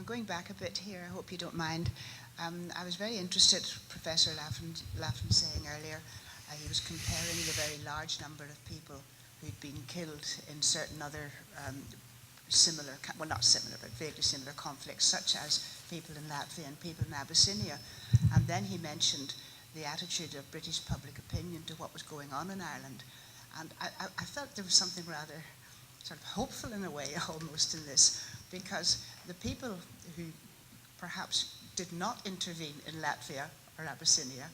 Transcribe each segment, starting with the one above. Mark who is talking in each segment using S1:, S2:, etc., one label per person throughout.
S1: going back a bit here, I hope you don't mind. I was very interested, Professor Laffan saying earlier, he was comparing the very large number of people who'd been killed in certain other similar, well not similar, but vaguely similar conflicts, such as people in Latvia and people in Abyssinia. And then he mentioned the attitude of British public opinion to what was going on in Ireland. And I felt there was something rather sort of hopeful in a way almost in this, because the people who perhaps did not intervene in Latvia or Abyssinia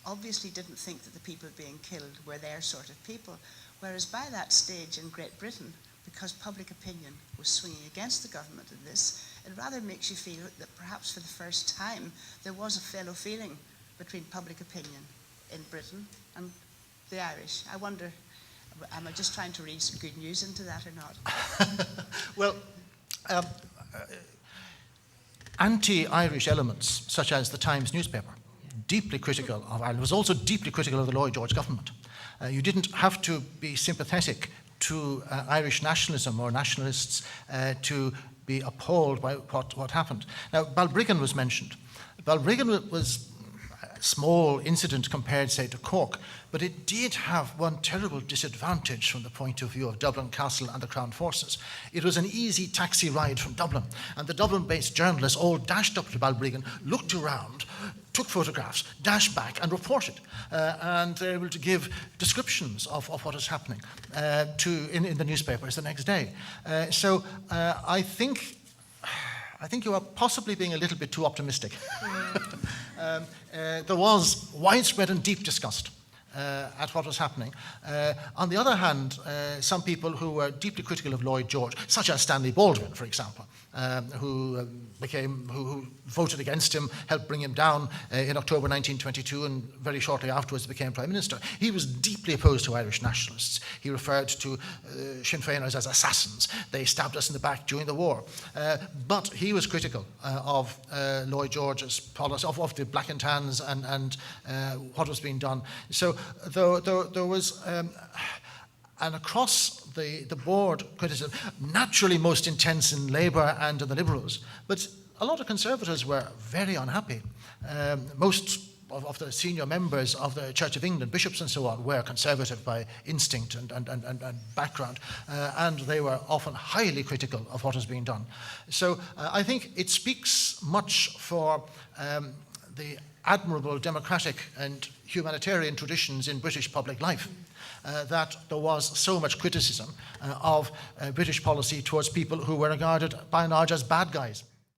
S1: obviously didn't think that the people being killed were their sort of people. Whereas by that stage in Great Britain, because public opinion was swinging against the government in this, it rather makes you feel that perhaps for the first time there was a fellow feeling between public opinion in Britain and the Irish. I wonder, am I just trying to read some good news into that or not?
S2: Well, anti-Irish elements, such as the Times newspaper, deeply critical of Ireland, was also deeply critical of the Lloyd George government. You didn't have to be sympathetic to Irish nationalism or nationalists to be appalled by what happened. Now, Balbriggan was mentioned. Balbriggan was a small incident compared, say, to Cork, but it did have one terrible disadvantage from the point of view of Dublin Castle and the Crown Forces. It was an easy taxi ride from Dublin, and the Dublin-based journalists all dashed up to Balbriggan, looked around, took photographs, dashed back and reported, and they're able to give descriptions of what is happening in the newspapers the next day. So I think you are possibly being a little bit too optimistic. There was widespread and deep disgust at what was happening. On the other hand, some people who were deeply critical of Lloyd George, such as Stanley Baldwin, for example, who voted against him, helped bring him down in October 1922, and very shortly afterwards became Prime Minister. He was deeply opposed to Irish nationalists. He referred to Sinn Féiners as assassins. They stabbed us in the back during the war. But he was critical of Lloyd George's policy, of the Black and Tans and what was being done. So there was an across the board criticism, naturally most intense in Labour and in the Liberals, but a lot of Conservatives were very unhappy. Most of the senior members of the Church of England, bishops and so on, were Conservative by instinct and background, and they were often highly critical of what was being done. So I think it speaks much for the admirable democratic and humanitarian traditions in British public life, that there was so much criticism of British policy towards people who were regarded by and large as bad guys.